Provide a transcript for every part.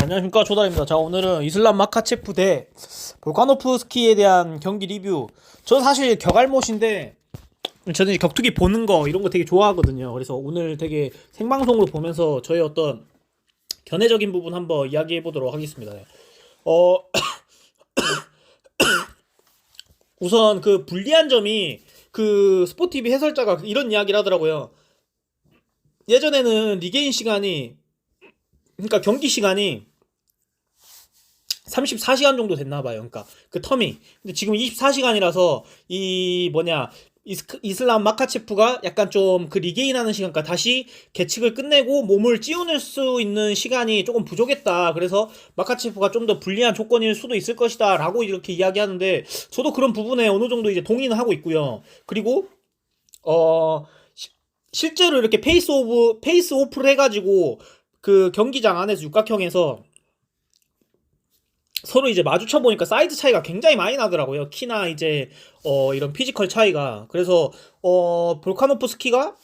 안녕하십니까, 조달입니다. 자, 오늘은 이슬람 마카체프 대 볼카노프스키에 대한 경기 리뷰. 저는 사실 격알못인데 저는 격투기 보는 거 이런 거 되게 좋아하거든요. 그래서 오늘 되게 생방송으로 보면서 저의 어떤 견해적인 부분 한번 이야기해 보도록 하겠습니다. 어 우선 그 불리한 점이, 그 스포티비 해설자가 이런 이야기를 하더라고요. 예전에는 리게인 시간이, 그러니까 경기 시간이 34시간 정도 됐나 봐요. 그러니까 그 텀이. 근데 지금 24시간이라서 이 뭐냐, 이슬람 마카체프가 약간 좀 그 리게인하는 시간까 다시 계측을 끝내고 몸을 찌우낼 수 있는 시간이 조금 부족했다. 그래서 마카체프가 좀 더 불리한 조건일 수도 있을 것이다라고 이렇게 이야기하는데, 저도 그런 부분에 어느 정도 이제 동의는 하고 있고요. 그리고 어 실제로 이렇게 페이스 오프를 해가지고 그 경기장 안에서 육각형에서 서로 이제 마주쳐 보니까 사이즈 차이가 굉장히 많이 나더라고요. 키나 이제 이런 피지컬 차이가. 그래서 볼카노프스키가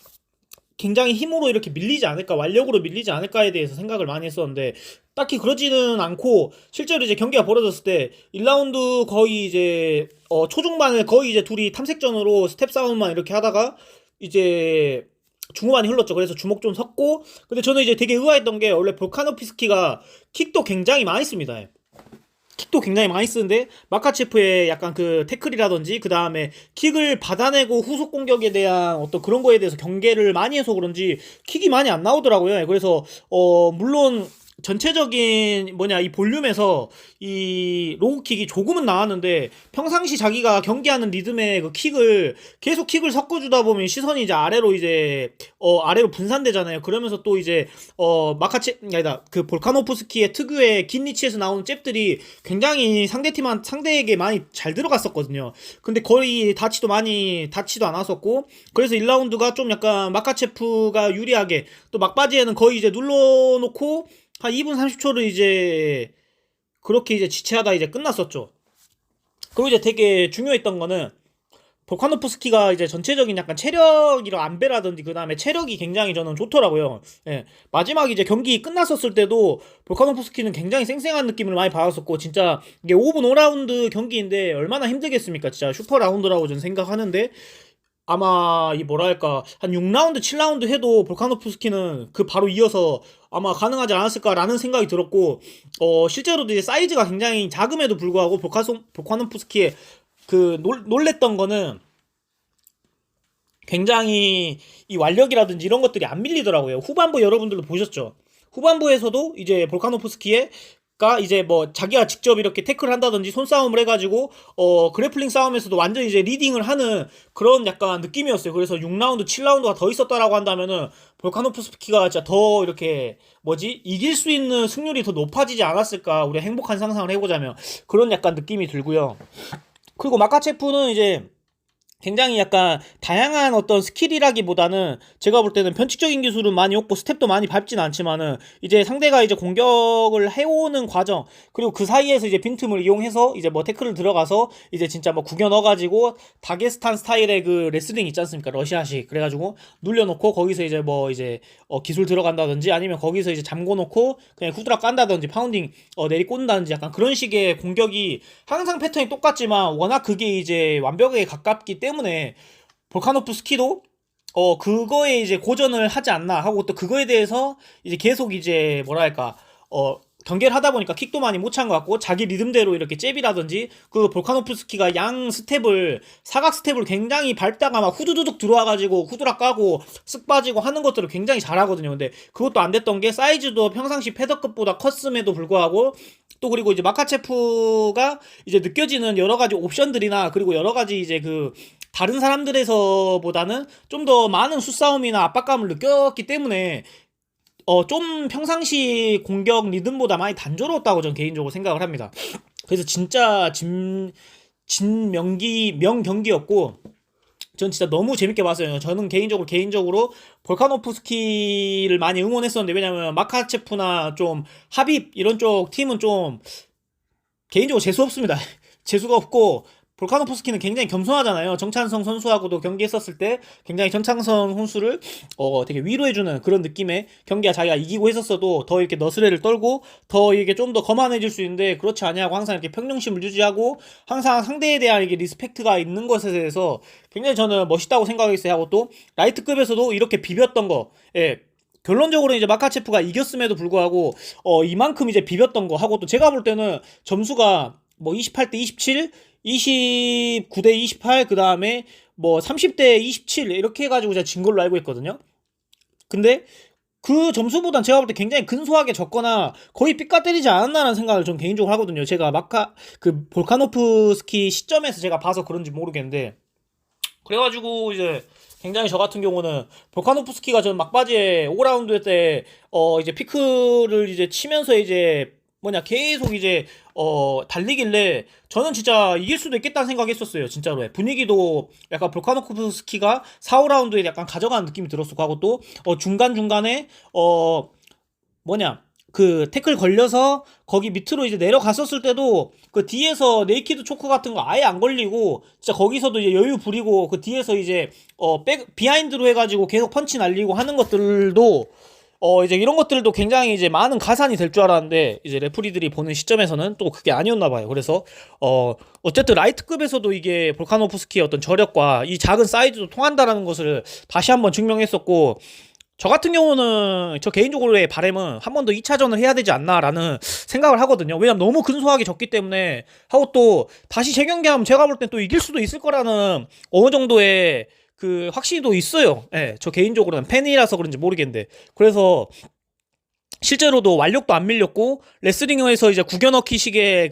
굉장히 힘으로 이렇게 밀리지 않을까, 완력으로 밀리지 않을까에 대해서 생각을 많이 했었는데, 딱히 그러지는 않고, 실제로 이제 경기가 벌어졌을 때 1라운드 거의 이제 초중반에 거의 이제 둘이 탐색전으로 스텝 싸움만 이렇게 하다가 이제 중후반이 흘렀죠. 그래서 주먹 좀 섰고, 근데 저는 이제 되게 의아했던 게, 원래 볼카노프스키가 킥도 굉장히 많이 씁니다. 킥도 굉장히 많이 쓰는데 마카체프의 약간 그 태클이라든지 그 다음에 킥을 받아내고 후속 공격에 대한 어떤 그런 거에 대해서 경계를 많이 해서 그런지 킥이 많이 안 나오더라고요. 그래서 물론 전체적인 뭐냐, 이 볼륨에서 이 로우킥이 조금은 나왔는데, 평상시 자기가 경기하는 리듬의 그 킥을 계속 킥을 섞어주다 보면 시선이 이제 아래로 이제 아래로 분산되잖아요. 그러면서 또 이제 아니다, 그 볼카노프스키의 특유의 긴 리치에서 나오는 잽들이 굉장히 상대에게 많이 잘 들어갔었거든요. 근데 거의 다치도 않았었고, 그래서 1라운드가 좀 약간 마카체프가 유리하게, 또 막바지에는 거의 이제 눌러놓고 한 2분 30초를 이제 그렇게 이제 지체하다 이제 끝났었죠. 그리고 이제 되게 중요했던 거는, 볼카노프스키가 이제 전체적인 약간 체력이랑 안배라든지 그 다음에 체력이 굉장히 저는 좋더라고요. 예. 마지막 이제 경기 끝났었을 때도 볼카노프스키는 굉장히 쌩쌩한 느낌을 많이 받았었고, 진짜 이게 5분 5라운드 경기인데 얼마나 힘들겠습니까? 진짜 슈퍼 라운드라고 저는 생각하는데, 아마 이 뭐랄까 한 6라운드 7라운드 해도 볼카노프스키는 그 바로 이어서 아마 가능하지 않았을까라는 생각이 들었고, 실제로도 이제 사이즈가 굉장히 작음에도 불구하고 볼카노프스키의 그 놀랬던 거는, 굉장히 이 완력이라든지 이런 것들이 안 밀리더라고요. 후반부 여러분들도 보셨죠? 후반부에서도 이제 볼카노프스키의 가 이제 뭐 자기가 직접 이렇게 태클을 한다든지 손싸움을 해가지고 그래플링 싸움에서도 완전 이제 리딩을 하는 그런 약간 느낌이었어요. 그래서 6라운드 7라운드가 더 있었다라고 한다면은 볼카노프스키가 진짜 더 이렇게 뭐지, 이길 수 있는 승률이 더 높아지지 않았을까, 우리 행복한 상상을 해보자면 그런 약간 느낌이 들고요. 그리고 마카체프는 이제 굉장히 약간 다양한 어떤 스킬이라기보다는, 제가 볼 때는 편측적인 기술은 많이 없고 스텝도 많이 밟진 않지만은, 이제 상대가 이제 공격을 해오는 과정, 그리고 그 사이에서 이제 빈틈을 이용해서 이제 뭐 태클을 들어가서 이제 진짜 뭐 구겨 넣어가지고 다게스탄 스타일의 그 레슬링 있지 않습니까? 러시아식. 그래가지고 눌려놓고 거기서 이제 뭐 이제 기술 들어간다든지, 아니면 거기서 이제 잠궈놓고 그냥 후드락 깐다든지 파운딩 내리꽂는다든지, 약간 그런 식의 공격이 항상 패턴이 똑같지만 워낙 그게 이제 완벽하게 가깝기 때문에 볼카노프스키도 그거에 이제 고전을 하지 않나 하고, 또 그거에 대해서 이제 계속 이제 뭐랄까 경기를 하다 보니까 킥도 많이 못 찬 것 같고, 자기 리듬대로 이렇게 잽이라든지, 그 볼카노프스키가 사각 스텝을 굉장히 밟다가 막 후두두둑 들어와가지고 후드락 까고 쓱 빠지고 하는 것들을 굉장히 잘하거든요. 근데 그것도 안 됐던 게, 사이즈도 평상시 패더급보다 컸음에도 불구하고, 또 그리고 이제 마카체프가 이제 느껴지는 여러 가지 옵션들이나, 그리고 여러 가지 이제 그 다른 사람들에서보다는 좀 더 많은 수싸움이나 압박감을 느꼈기 때문에 좀 평상시 공격 리듬보다 많이 단조로웠다고 저는 개인적으로 생각을 합니다. 그래서 진짜 명경기였고, 전 진짜 너무 재밌게 봤어요. 저는 개인적으로 볼카노프스키를 많이 응원했었는데, 왜냐면 마카체프나 좀 하빕 이런 쪽 팀은 좀 개인적으로 재수 없습니다. 재수가 없고, 볼카노프스키는 굉장히 겸손하잖아요. 정찬성 선수하고도 경기했었을 때 굉장히 정찬성 선수를 되게 위로해주는 그런 느낌의 경기야. 자기가 이기고 했었어도 더 이렇게 너스레를 떨고 더 이게 좀 더 거만해질 수 있는데 그렇지 아니하고 항상 이렇게 평정심을 유지하고 항상 상대에 대한 이게 리스펙트가 있는 것에 대해서 굉장히 저는 멋있다고 생각했어요. 하고 또 라이트급에서도 이렇게 비볐던 거, 예. 결론적으로 이제 마카체프가 이겼음에도 불구하고 이만큼 이제 비볐던 거 하고 또 제가 볼 때는 점수가 뭐 28대 27, 29대 28, 그 다음에 뭐 30대 27 이렇게 해가지고 제가 진 걸로 알고 있거든요. 근데 그 점수보단 제가 볼 때 굉장히 근소하게 졌거나 거의 삐까 때리지 않았나라는 생각을 좀 개인적으로 하거든요. 제가 그 볼카노프스키 시점에서 제가 봐서 그런지 모르겠는데 그래가지고 이제 굉장히 저 같은 경우는 볼카노프스키가 전 막바지에 5라운드 때 이제 피크를 이제 치면서 이제 계속 이제 달리길래 저는 진짜 이길 수도 있겠다는 생각했었어요. 진짜로. 분위기도 약간 볼카노프스키가 4, 5라운드에 약간 가져가는 느낌이 들었었고 하고 또 중간중간에 그 태클 걸려서 거기 밑으로 이제 내려갔었을 때도 그 뒤에서 네이키드 초크 같은 거 아예 안 걸리고 진짜 거기서도 이제 여유 부리고 그 뒤에서 이제 비하인드로 해가지고 계속 펀치 날리고 하는 것들도 이제 이런 것들도 굉장히 이제 많은 가산이 될 줄 알았는데 이제 레프리들이 보는 시점에서는 또 그게 아니었나 봐요. 그래서 어쨌든 라이트급에서도 이게 볼카노프스키의 어떤 저력과 이 작은 사이즈도 통한다라는 것을 다시 한번 증명했었고 저 같은 경우는 저 개인적으로의 바람은 한 번 더 2차전을 해야 되지 않나라는 생각을 하거든요. 왜냐면 너무 근소하게 졌기 때문에 하고 또 다시 재경기하면 제가 볼 땐 또 이길 수도 있을 거라는 어느 정도의 그 확신도 있어요. 예, 저 개인적으로는 팬이라서 그런지 모르겠는데 그래서 실제로도 완력도 안 밀렸고 레슬링에서 이제 구겨넣기식의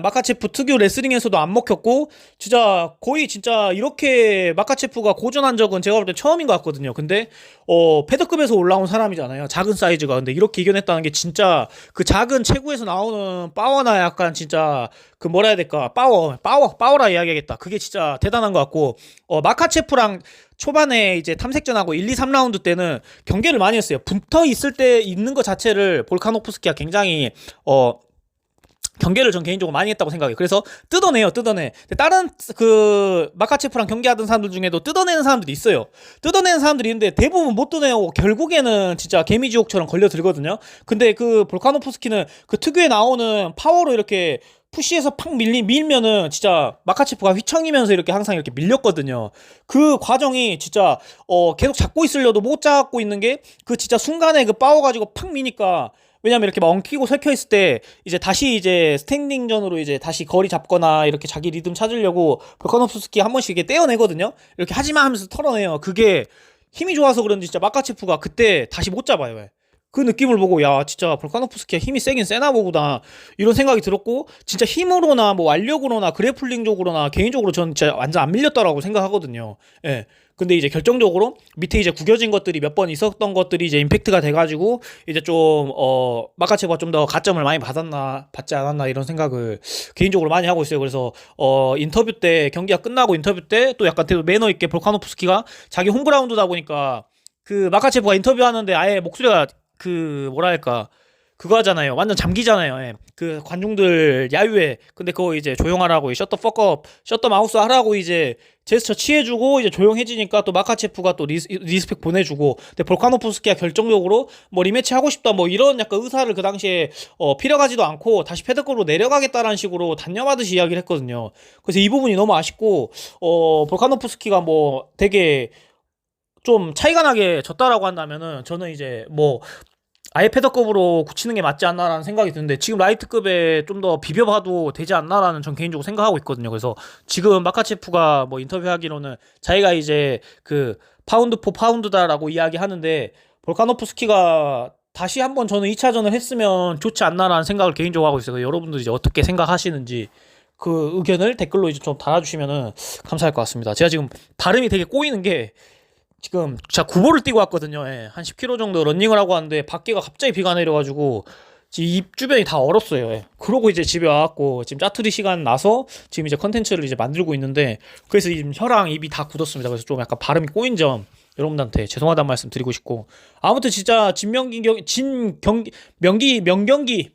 마카체프 특유 레슬링에서도 안 먹혔고 진짜 거의 진짜 이렇게 마카체프가 고전한 적은 제가 볼 때 처음인 것 같거든요. 근데 패드급에서 올라온 사람이잖아요. 작은 사이즈가. 근데 이렇게 이겨냈다는 게 진짜 그 작은 체구에서 나오는 파워나 약간 진짜 그 뭐라 해야 될까 파워라 이야기하겠다. 그게 진짜 대단한 것 같고 마카체프랑 초반에 이제 탐색전하고 1, 2, 3라운드 때는 경계를 많이 했어요. 붙어 있을 때 있는 것 자체를 볼카노프스키가 굉장히 경계를 전 개인적으로 많이 했다고 생각해요. 그래서 뜯어내. 다른 그 마카체프랑 경기하던 사람들 중에도 뜯어내는 사람들이 있어요. 뜯어내는 사람들이 있는데 대부분 못 뜯어내고 결국에는 진짜 개미지옥처럼 걸려들거든요. 근데 그 볼카노프스키는 그 특유에 나오는 파워로 이렇게 푸시에서 팍 밀면은 진짜 마카체프가 휘청이면서 이렇게 항상 이렇게 밀렸거든요. 그 과정이 진짜 계속 잡고 있으려도 못 잡고 있는 게 그 진짜 순간에 그 파워 가지고 팍 미니까 왜냐면 이렇게 막 엉키고 설켜 있을 때 이제 다시 이제 스탠딩전으로 이제 다시 거리 잡거나 이렇게 자기 리듬 찾으려고 볼카노프스키 한 번씩 이렇게 떼어내거든요. 이렇게 하지마 하면서 털어내요. 그게 힘이 좋아서 그런지 진짜 마카체프가 그때 다시 못 잡아요. 왜? 그 느낌을 보고 야 진짜 볼카노프스키가 힘이 세긴 세나 보구나 이런 생각이 들었고 진짜 힘으로나 뭐 완력으로나 그래플링적으로나 개인적으로 저는 진짜 완전 안 밀렸다라고 생각하거든요. 예. 근데 이제 결정적으로 밑에 이제 구겨진 것들이 몇 번 있었던 것들이 이제 임팩트가 돼가지고 이제 좀 마카체프가 좀 더 가점을 많이 받지 않았나 이런 생각을 개인적으로 많이 하고 있어요. 그래서 인터뷰 때 경기가 끝나고 인터뷰 때 또 약간 되게 매너 있게 볼카노프스키가 자기 홈그라운드다 보니까 그 마카체프가 인터뷰하는데 아예 목소리가 그 뭐랄까 그거 하잖아요. 완전 잠기잖아요. 예. 그 관중들 야유회. 근데 그거 이제 조용하라고 셔터 마우스 하라고 이제 제스처 취해주고 이제 조용해지니까 또 마카체프가 또 리스펙 보내주고. 근데 볼카노프스키가 결정적으로 뭐 리매치 하고 싶다 뭐 이런 약간 의사를 그 당시에 필요하지도 않고 다시 패드급으로 내려가겠다라는 식으로 단념하듯이 이야기를 했거든요. 그래서 이 부분이 너무 아쉽고 볼카노프스키가 뭐 되게 좀 차이가 나게 졌다라고 한다면은 저는 이제 뭐 아예 패더급으로 굳히는 게 맞지 않나라는 생각이 드는데 지금 라이트급에 좀 더 비벼봐도 되지 않나라는 전 개인적으로 생각하고 있거든요. 그래서 지금 마카체프가 뭐 인터뷰하기로는 자기가 이제 그 파운드 포 파운드다라고 이야기하는데 볼카노프스키가 다시 한번 저는 2차전을 했으면 좋지 않나라는 생각을 개인적으로 하고 있어요. 여러분들 이제 어떻게 생각하시는지 그 의견을 댓글로 이제 좀 달아주시면은 감사할 것 같습니다. 제가 지금 발음이 되게 꼬이는 게 지금 제가 구보를 뛰고 왔거든요. 예, 한 10km 정도 러닝을 하고 왔는데 밖에가 갑자기 비가 내려가지고 지금 입 주변이 다 얼었어요. 예. 그러고 이제 집에 와갖고 지금 짜투리 시간 나서 지금 이제 컨텐츠를 이제 만들고 있는데 그래서 지금 혀랑 입이 다 굳었습니다. 그래서 좀 약간 발음이 꼬인 점 여러분들한테 죄송하다는 말씀 드리고 싶고, 아무튼 진짜 명경기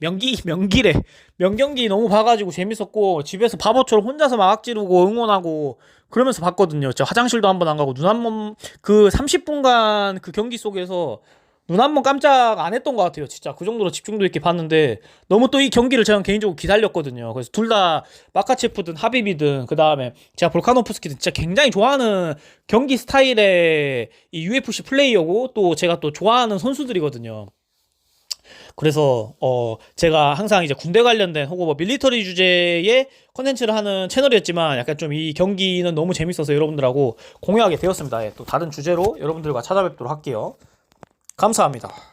너무 봐가지고 재밌었고, 집에서 바보처럼 혼자서 막 지르고 응원하고 그러면서 봤거든요. 저 화장실도 한 번 안 가고 눈 한 번, 그 30분간 그 경기 속에서 눈 한 번 깜짝 안 했던 것 같아요. 진짜 그 정도로 집중도 있게 봤는데, 너무 또 이 경기를 저는 개인적으로 기다렸거든요. 그래서 둘 다 마카체프든 하비비든, 그 다음에 제가 볼카노프스키든 진짜 굉장히 좋아하는 경기 스타일의 이 UFC 플레이어고, 또 제가 또 좋아하는 선수들이거든요. 그래서 제가 항상 이제 군대 관련된 혹은 뭐 밀리터리 주제의 컨텐츠를 하는 채널이었지만, 약간 좀 이 경기는 너무 재밌어서 여러분들하고 공유하게 되었습니다. 예, 또 다른 주제로 여러분들과 찾아뵙도록 할게요. 감사합니다.